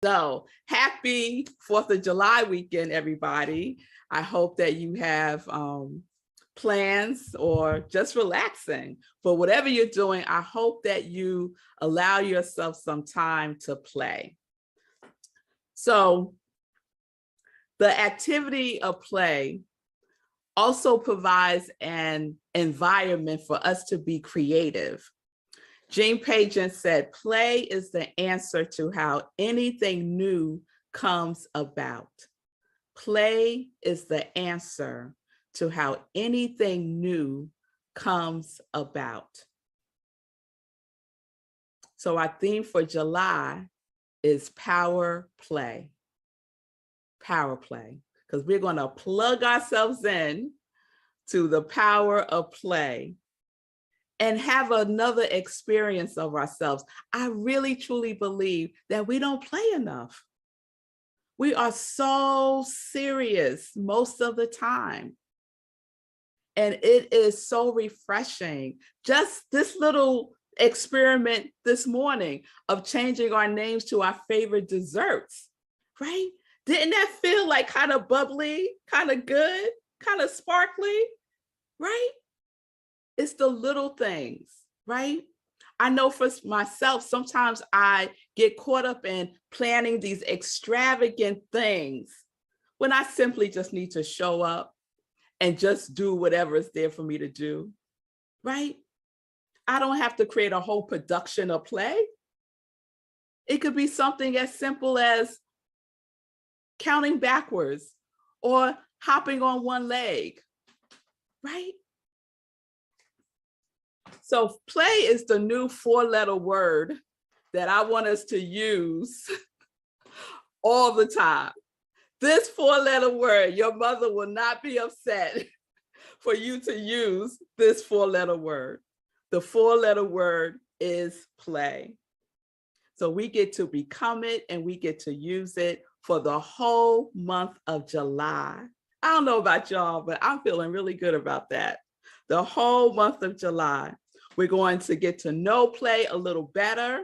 So happy 4th of July weekend, everybody. I hope that you have plans or just relaxing. But whatever you're doing, I hope that you allow yourself some time to play. So the activity of play also provides an environment for us to be creative. Jean Pageant said, play is the answer to how anything new comes about. Play is the answer to how anything new comes about. So our theme for July is power play. Power play, because we're going to plug ourselves in to the power of play and have another experience of ourselves. I really, truly believe that we don't play enough. We are so serious most of the time. And it is so refreshing. Just this little experiment this morning of changing our names to our favorite desserts, right? Didn't that feel like kind of bubbly, kind of good, kind of sparkly, right? It's the little things, right? I know for myself, sometimes I get caught up in planning these extravagant things when I simply just need to show up and just do whatever is there for me to do, right? I don't have to create a whole production of play. It could be something as simple as counting backwards or hopping on one leg, right? So play is the new 4-letter word that I want us to use all the time. This 4-letter word, your mother will not be upset for you to use this 4-letter word. The 4-letter word is play. So we get to become it and we get to use it for the whole month of July. I don't know about y'all, but I'm feeling really good about that. The whole month of July. We're going to get to know play a little better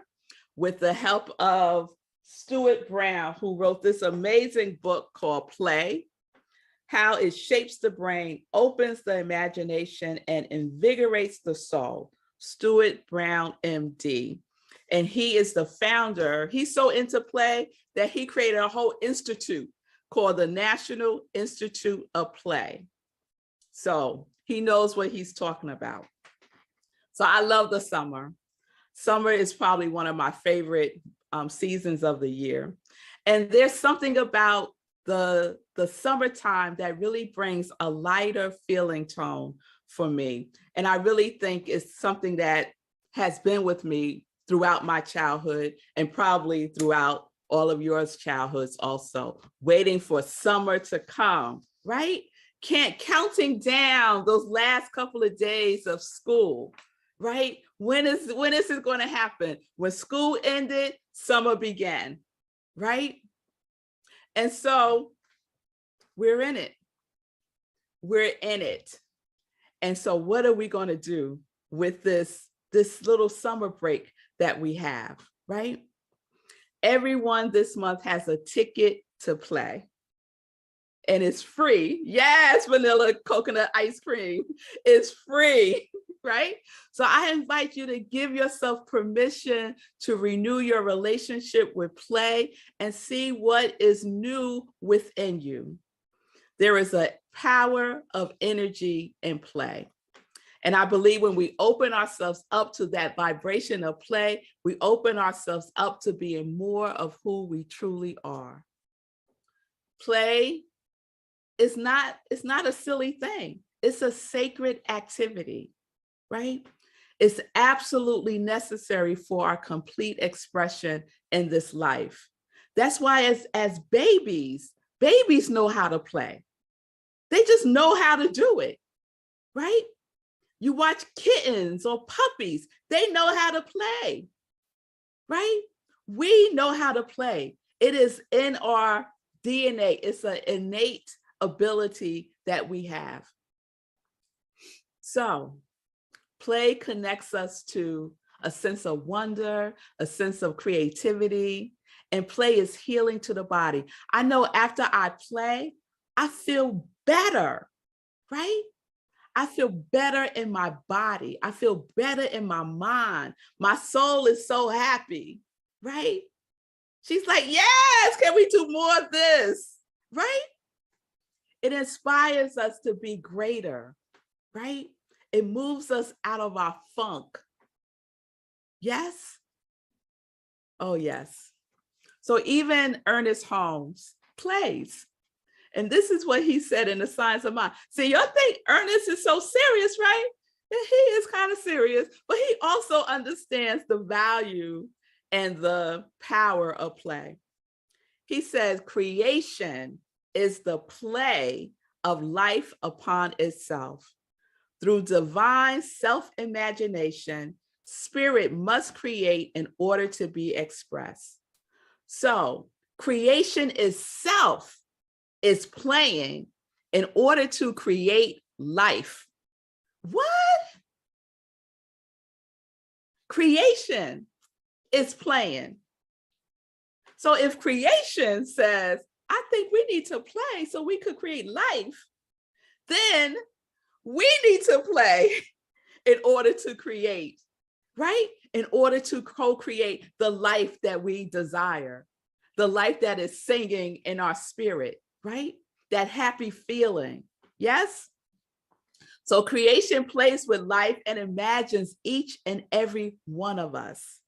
with the help of Stuart Brown, who wrote this amazing book called Play, How It Shapes the Brain, Opens the Imagination, and Invigorates the Soul. Stuart Brown, MD. And he is the founder. He's so into play that he created a whole institute called the National Institute of Play. So he knows what he's talking about. So I love the summer. Summer is probably one of my favorite seasons of the year. And there's something about the summertime that really brings a lighter feeling tone for me. And I really think it's something that has been with me throughout my childhood and probably throughout all of yours childhoods also, waiting for summer to come, right? Counting down those last couple of days of school, right? When is it going to happen? When school ended, summer began, right? And so we're in it. We're in it. And so what are we going to do with this little summer break that we have, right? Everyone this month has a ticket to play. And it's free. Yes, vanilla coconut ice cream is free, right? So I invite you to give yourself permission to renew your relationship with play and see what is new within you. There is a power of energy in play. And I believe when we open ourselves up to that vibration of play, we open ourselves up to being more of who we truly are. Play it's not a silly thing. It's a sacred activity, right? It's absolutely necessary for our complete expression in this life. That's why as babies know how to play. They just know how to do it, right? You watch kittens or puppies, they know how to play, right? We know how to play. It is in our DNA. It's an innate ability that we have. So play connects us to a sense of wonder, a sense of creativity, And play is healing to the body. I know after I play, I feel better, right? I feel better in my body. I feel better in my mind. My soul is so happy, right? She's like, yes, can we do more of this, right? It inspires us to be greater, right? It moves us out of our funk. Yes? Oh, yes. So even Ernest Holmes plays. And this is what he said in The Science of Mind. See, y'all think Ernest is so serious, right? And he is kind of serious, but he also understands the value and the power of play. He says, creation is the play of life upon itself. Through divine self-imagination, spirit must create in order to be expressed. So creation itself is playing in order to create life. What? Creation is playing. So if creation says, I think we need to play so we could create life, then we need to play in order to create, right? In order to co-create the life that we desire, the life that is singing in our spirit, right? That happy feeling, yes? So creation plays with life and imagines each and every one of us.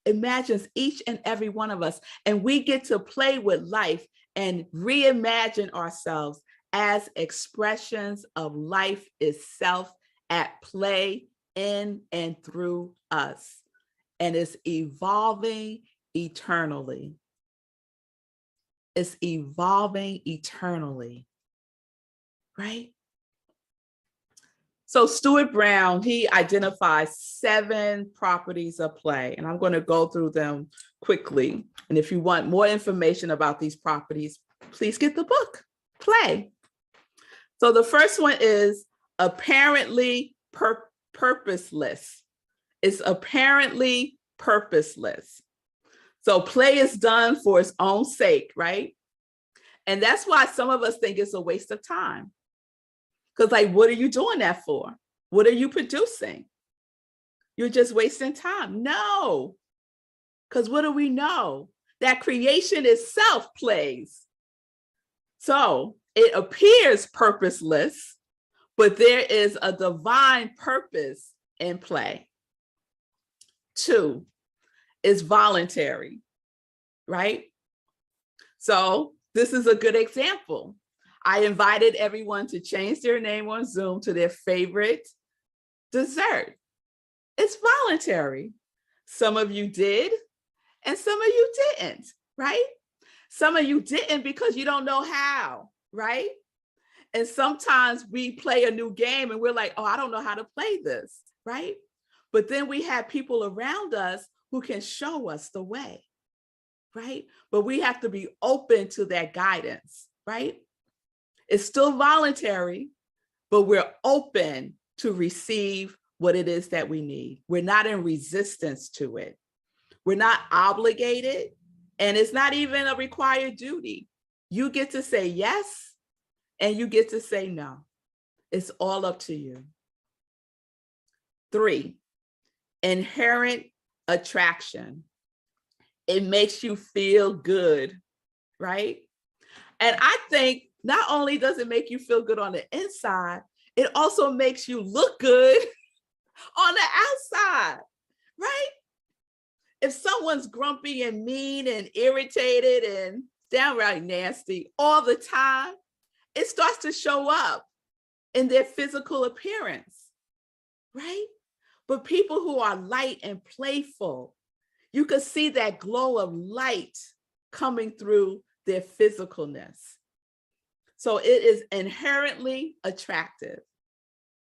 Imagines each and every one of us. And we get to play with life and reimagine ourselves as expressions of life itself at play in and through us. And it's evolving eternally. It's evolving eternally, right? So Stuart Brown, he identifies 7 properties of play, and I'm going to go through them quickly. And if you want more information about these properties, please get the book, Play. So the first one is apparently purposeless. It's apparently purposeless. So play is done for its own sake, right? And that's why some of us think it's a waste of time. Because like, what are you doing that for? What are you producing? You're just wasting time. No, because what do we know? That creation itself plays. So it appears purposeless, but there is a divine purpose in play. 2, is voluntary, right? So this is a good example. I invited everyone to change their name on Zoom to their favorite dessert. It's voluntary. Some of you did, and some of you didn't, right? Some of you didn't because you don't know how, right? And sometimes we play a new game and we're like, oh, I don't know how to play this, right? But then we have people around us who can show us the way, right? But we have to be open to that guidance, right? It's still voluntary, but we're open to receive what it is that we need. We're not in resistance to it. We're not obligated, and it's not even a required duty. You get to say yes, and you get to say no. It's all up to you. 3, inherent attraction. It makes you feel good, right? And I think not only does it make you feel good on the inside, it also makes you look good on the outside, right? If someone's grumpy and mean and irritated and downright nasty all the time, it starts to show up in their physical appearance, right? But people who are light and playful, you can see that glow of light coming through their physicalness. So it is inherently attractive.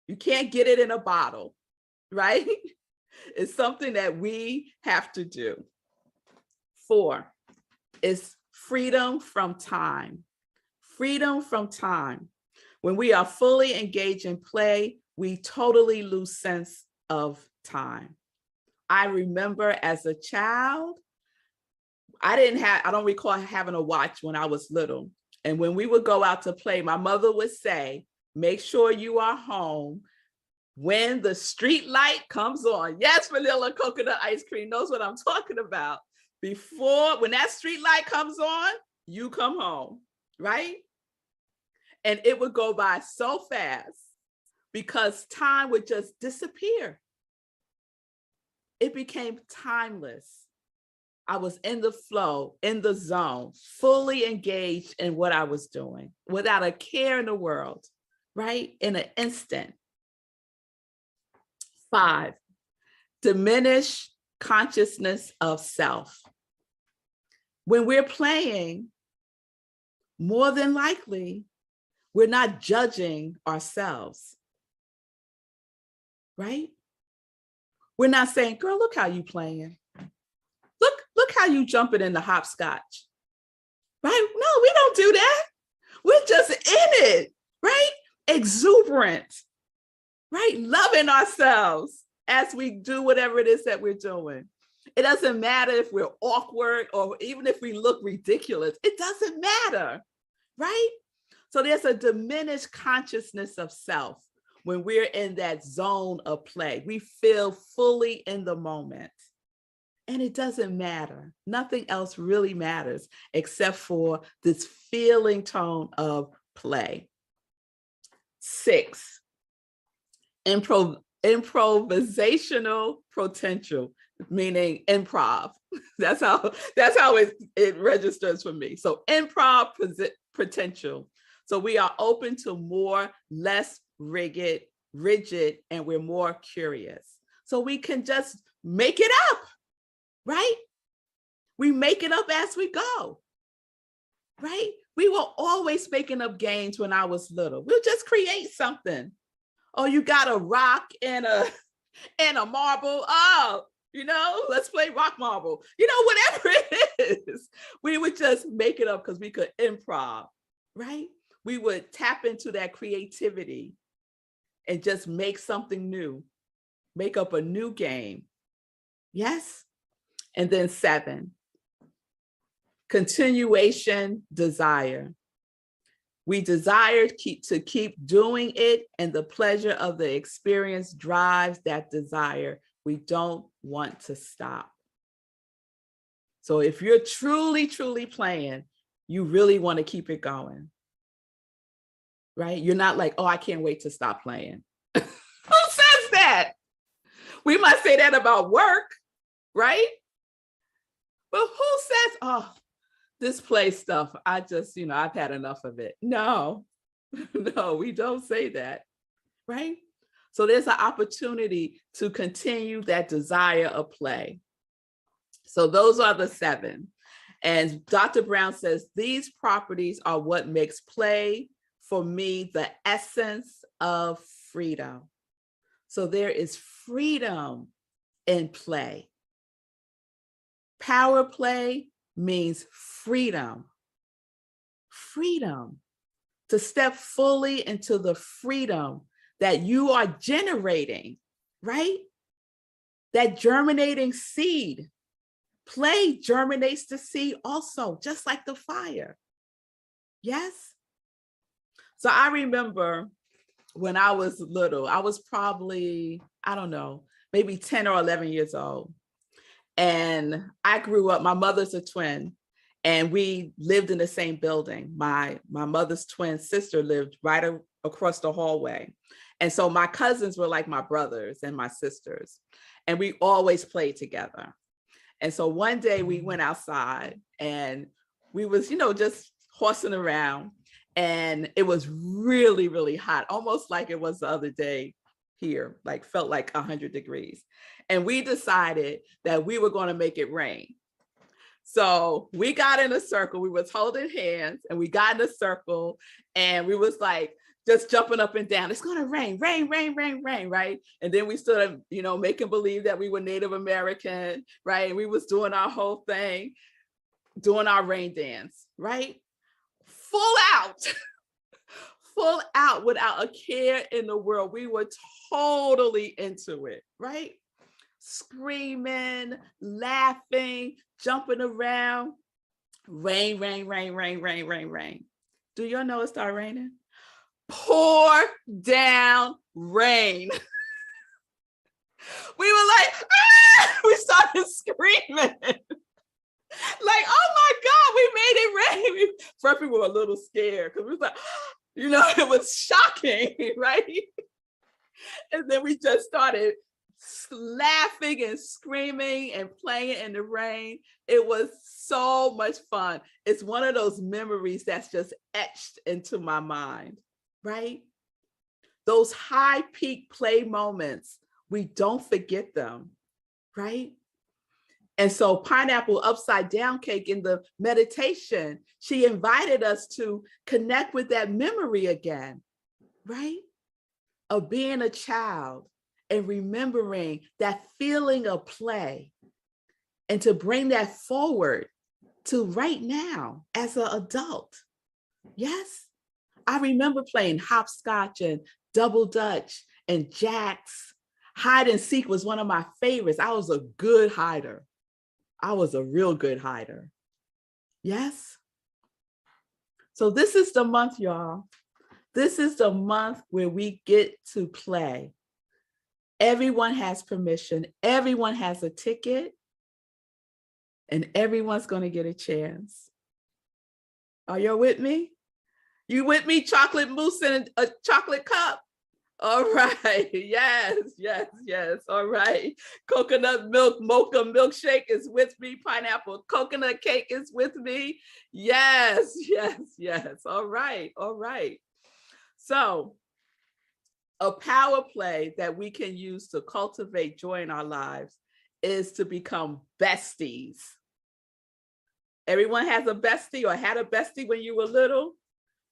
You can't get it in a bottle, right? It's something that we have to do. 4 is freedom from time. Freedom from time. When we are fully engaged in play, we totally lose sense of time. I remember as a child, I don't recall having a watch when I was little. And when we would go out to play, my mother would say, make sure you are home when the street light comes on. Yes, vanilla coconut ice cream knows what I'm talking about. When that street light comes on, you come home, right? And it would go by so fast because time would just disappear. It became timeless. I was in the flow, in the zone, fully engaged in what I was doing without a care in the world, right? In an instant. 5, diminish consciousness of self. When we're playing, more than likely, we're not judging ourselves, right? We're not saying, girl, look how you playing. Look how you jumping in the hopscotch, right? No, we don't do that. We're just in it, right? Exuberant, right? Loving ourselves as we do whatever it is that we're doing. It doesn't matter if we're awkward or even if we look ridiculous. It doesn't matter, right? So there's a diminished consciousness of self when we're in that zone of play. We feel fully in the moment. And it doesn't matter. Nothing else really matters except for this feeling tone of play. 6, improvisational potential, meaning improv. That's how it registers for me. So improv potential. So we are open to more, less rigid, and we're more curious. So we can just make it up. Right? We make it up as we go, right? We were always making up games when I was little. We'll just create something. Oh, you got a rock and a marble. Oh, let's play rock marble. Whatever it is, we would just make it up because we could improv, right? We would tap into that creativity and just make something new, make up a new game. Yes? And then 7, continuation desire. We desire to keep doing it, and the pleasure of the experience drives that desire. We don't want to stop. So if you're truly, truly playing, you really want to keep it going, right? You're not like, oh, I can't wait to stop playing. Who says that? We might say that about work, right? But who says, oh, this play stuff, I just, I've had enough of it. No, no, we don't say that, right? So there's an opportunity to continue that desire of play. So those are the 7. And Dr. Brown says, these properties are what makes play, for me, the essence of freedom. So there is freedom in play. Power play means freedom. Freedom. To step fully into the freedom that you are generating, right? That germinating seed. Play germinates the seed also, just like the fire. Yes? So I remember when I was little, I was probably, I don't know, maybe 10 or 11 years old. And I grew up, my mother's a twin, and we lived in the same building. My mother's twin sister lived right across the hallway. And so my cousins were like my brothers and my sisters, and we always played together. And so one day we went outside and we was, just horsing around, and it was really, really hot, almost like it was the other day here, like felt like 100 degrees. And we decided that we were going to make it rain. So we got in a circle, we was holding hands, and we got in a circle, and we was like, just jumping up and down. It's going to rain, rain, rain, rain, rain, right? And then we started, making believe that we were Native American, right? And we was doing our whole thing, doing our rain dance, right? Full out without a care in the world. We were totally into it, right? screaming, laughing, jumping around. Rain, rain, rain, rain, rain, rain, rain. Do y'all know it started raining? Pour down rain. We were like, ah! We started screaming. Like, oh my God, we made it rain. First, we were a little scared because we was like, it was shocking, right? And then we just started laughing and screaming and playing in the rain. It was so much fun. It's one of those memories that's just etched into my mind, right? Those high peak play moments, we don't forget them, right? And so Pineapple Upside Down Cake in the meditation, she invited us to connect with that memory again, right? Of being a child and remembering that feeling of play, and to bring that forward to right now as an adult. Yes, I remember playing hopscotch and double dutch and jacks. Hide and seek was one of my favorites. I was a good hider. I was a real good hider. Yes. So this is the month, y'all. This is the month where we get to play. Everyone has permission. Everyone has a ticket. And everyone's going to get a chance. Are you with me? You with me? Chocolate mousse and a chocolate cup? All right. Yes, yes, yes. All right. Coconut milk mocha milkshake is with me. Pineapple coconut cake is with me. Yes, yes, yes. All right. All right. So a power play that we can use to cultivate joy in our lives is to become besties. Everyone has a bestie or had a bestie when you were little.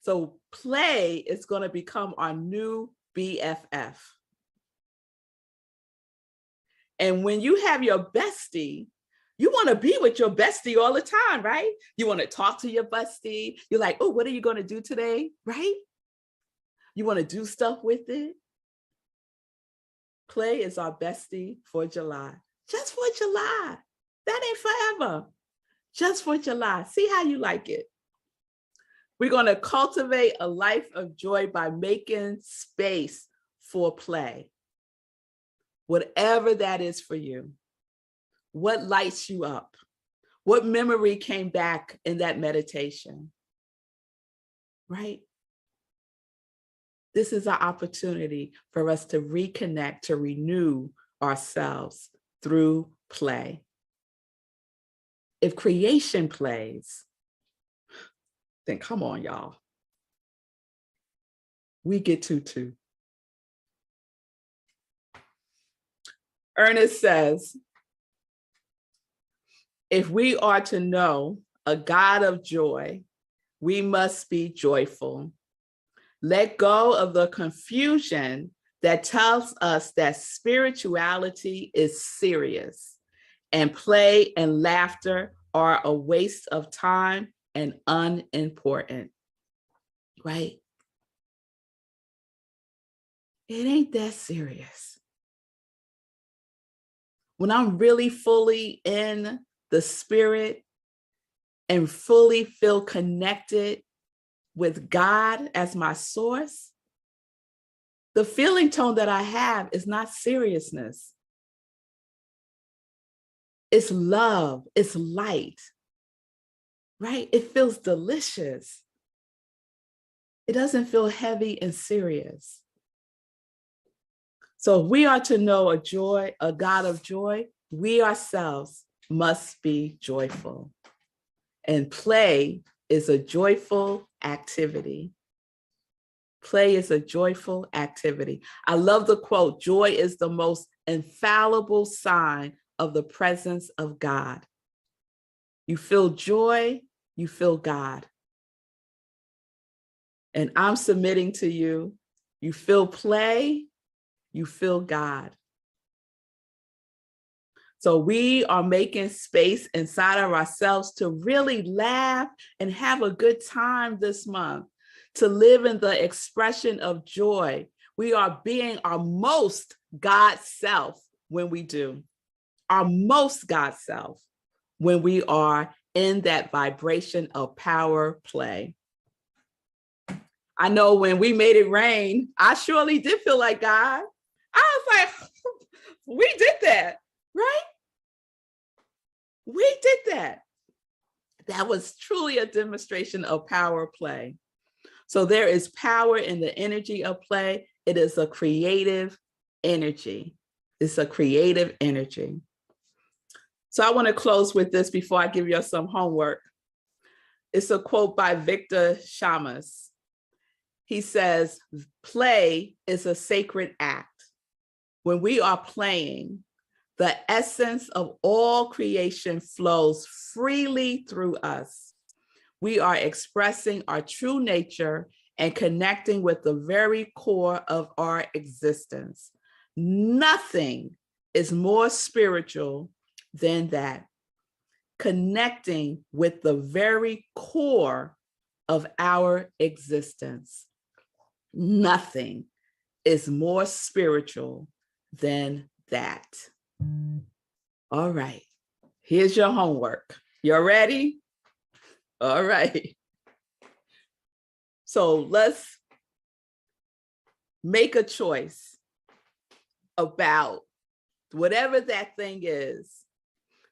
So play is going to become our new BFF. And when you have your bestie, you want to be with your bestie all the time, right? You want to talk to your bestie. You're like, oh, what are you going to do today? Right? You want to do stuff with it. Play is our bestie for July. Just for July. That ain't forever. Just for July. See how you like it. We're going to cultivate a life of joy by making space for play. Whatever that is for you. What lights you up? What memory came back in that meditation? Right? This is our opportunity for us to reconnect, to renew ourselves through play. If creation plays, then come on, y'all. We get to too. Ernest says, if we are to know a God of joy, we must be joyful. Let go of the confusion that tells us that spirituality is serious and play and laughter are a waste of time and unimportant, right? It ain't that serious. When I'm really fully in the spirit and fully feel connected with God as my source, the feeling tone that I have is not seriousness. It's love, it's light, right? It feels delicious. It doesn't feel heavy and serious. So if we are to know a God of joy, we ourselves must be joyful. And play is a joyful activity. Play is a joyful activity. I love the quote, joy is the most infallible sign of the presence of God. You feel joy, you feel God. And I'm submitting to you, you feel play, you feel God. So we are making space inside of ourselves to really laugh and have a good time this month, to live in the expression of joy. We are being our most God self when we do. our most God self when we are in that vibration of power play. I know when we made it rain, I surely did feel like God. I was like, we did that, right? We did that. That was truly a demonstration of power play. So there is power in the energy of play. It is a creative energy. It's a creative energy. So I want to close with this before I give you some homework. It's a quote by Victor Shamas. He says, play is a sacred act. When we are playing, the essence of all creation flows freely through us. We are expressing our true nature and connecting with the very core of our existence. Nothing is more spiritual than that. Connecting with the very core of our existence. Nothing is more spiritual than that. All right, here's your homework. You're ready? All right. So let's make a choice about whatever that thing is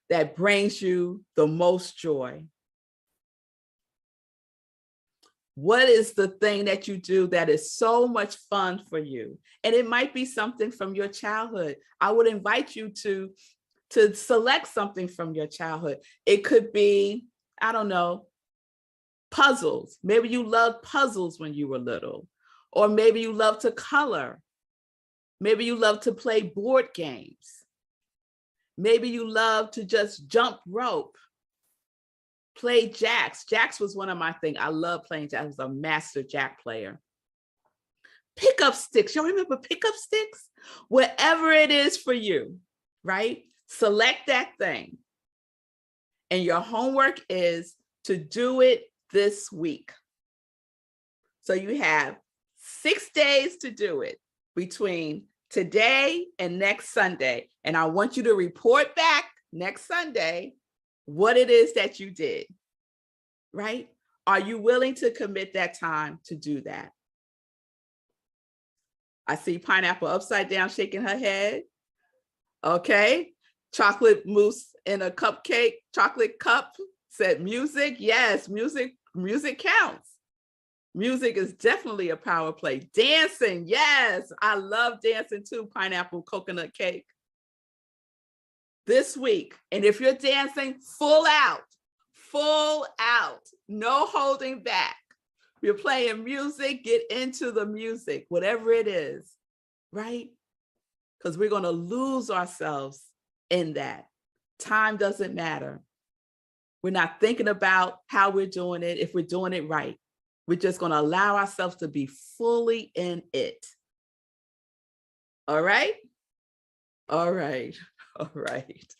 that brings you the most joy. What is the thing that you do that is so much fun for you? And it might be something from your childhood. I would invite you to select something from your childhood. It could be, I don't know, puzzles. Maybe you loved puzzles when you were little, or maybe you love to color. Maybe you love to play board games. Maybe you love to just jump rope. Play jacks. Jacks was one of my things. I love playing jacks. I was a master jack player. Pickup sticks. Y'all remember pickup sticks? Whatever it is for you, right? Select that thing. And your homework is to do it this week. So you have 6 days to do it between today and next Sunday. And I want you to report back next Sunday what it is that you did, right? Are you willing to commit that time to do that? I see Pineapple upside down shaking her head. Okay. Chocolate mousse in a cupcake, chocolate cup said music. Yes, music counts. Music is definitely a power play. Dancing, yes, I love dancing too. Pineapple coconut cake. This week, and if you're dancing, full out, no holding back. If you're playing music, get into the music, whatever it is, right? Because we're going to lose ourselves in that. Time doesn't matter. We're not thinking about how we're doing it, if we're doing it right. We're just going to allow ourselves to be fully in it. All right? All right. All right.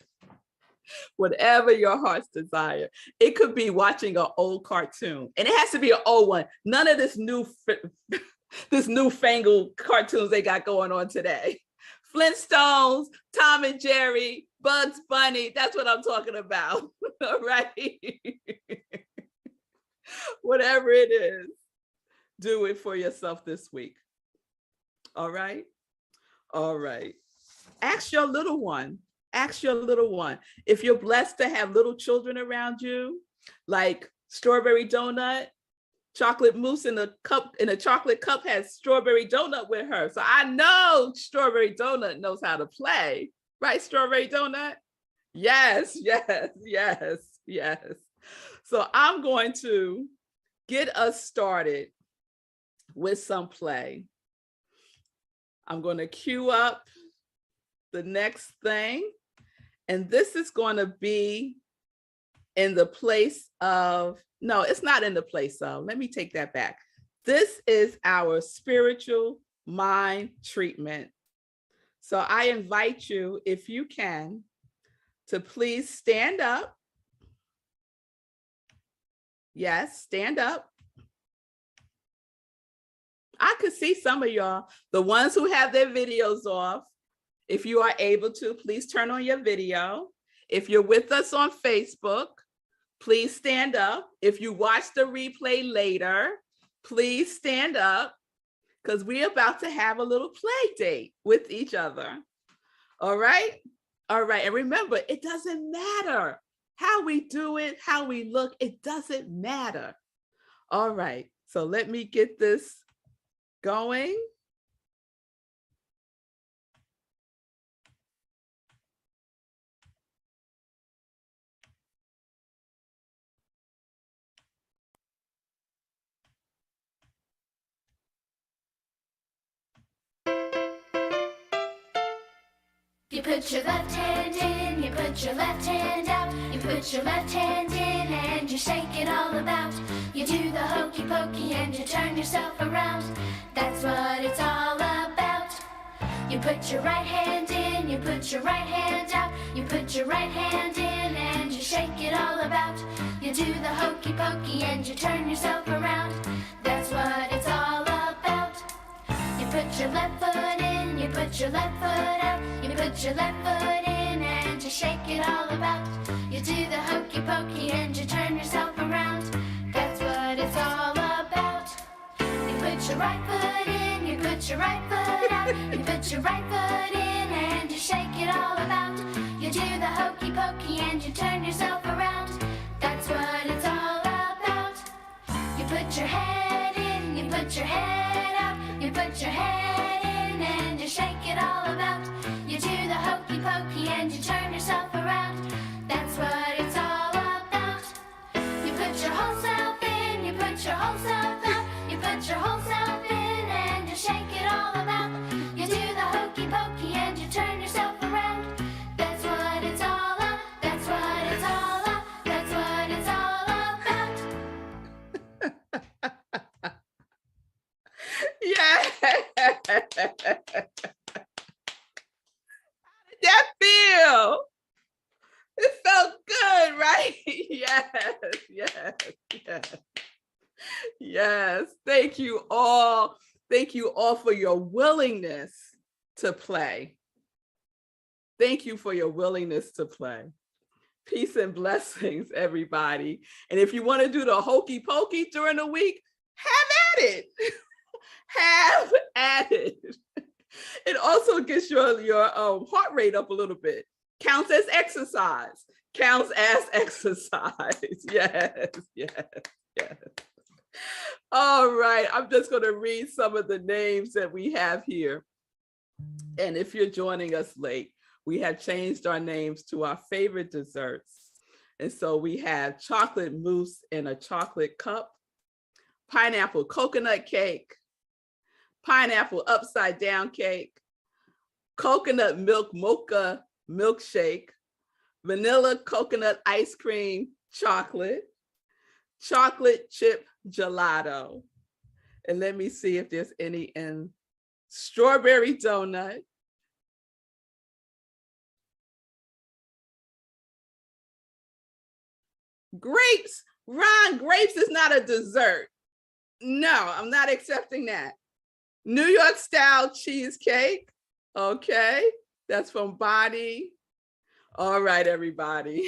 Whatever your heart's desire. It could be watching an old cartoon, and it has to be an old one. None of this newfangled cartoons they got going on today. Flintstones, Tom and Jerry, Bugs Bunny. That's what I'm talking about. All right. Whatever it is, do it for yourself this week. All right. All right. Ask your little one. Ask your little one. If you're blessed to have little children around you, like strawberry donut, chocolate mousse in a chocolate cup has strawberry donut with her. So I know strawberry donut knows how to play, right? Strawberry donut. Yes, yes, yes, yes. So I'm going to get us started with some play. I'm going to cue up the next thing. And this is going to be in the place of, no, it's not in the place of, let me take that back. This is our spiritual mind treatment. So I invite you, if you can, to please stand up. Yes, stand up. I could see some of y'all, the ones who have their videos off. If you are able to, please turn on your video. If you're with us on Facebook, please stand up. If you watch the replay later, please stand up, because we're about to have a little play date with each other. All right? All right. And remember, it doesn't matter how we do it, how we look. It doesn't matter. All right. So let me get this going. You put your left hand in, you put your left hand out, you put your left hand in and you shake it all about. You do the hokey pokey and you turn yourself around. That's what it's all about. You put your right hand in, you put your right hand out, you put your right hand in and you shake it all about. You do the hokey pokey and you turn yourself around. That's what it's all about. You put your left foot in, you put your left foot out, you put your left foot in and you shake it all about. You do the hokey pokey and you turn yourself around. That's what it's all about. You put your right foot in, you put your right foot out, you put your right foot in and you shake it all about. You do the hokey pokey and you turn yourself around. That's what it's all about. You put your head in, you put your head out, you put your head in and you shake it all about. You do the hokey pokey and you turn yourself around. That's what it's all about. You put your whole self in, you put your whole self out, you put your whole self in and you shake it all about. You do the hokey pokey and you turn yourself around. That's what it's all about. That's what it's all about. That's what it's all about. Yeah. How did that feel? It felt good, right? Yes, yes, yes. Yes. Thank you all. Thank you all for your willingness to play. Thank you for your willingness to play. Peace and blessings, everybody. And if you want to do the hokey pokey during the week, have at it. Have at it. It also gets your heart rate up a little bit. Counts as exercise. Counts as exercise. Yes, yes, yes. All right, I'm just going to read some of the names that we have here. And if you're joining us late, we have changed our names to our favorite desserts. And so we have chocolate mousse in a chocolate cup, pineapple coconut cake, pineapple upside down cake, coconut milk mocha milkshake, vanilla coconut ice cream chocolate, chocolate chip gelato. And let me see if there's any in strawberry donut, grapes. Ron, grapes is not a dessert. No, I'm not accepting that. New York style cheesecake. Okay, that's from Bonnie. All right, everybody.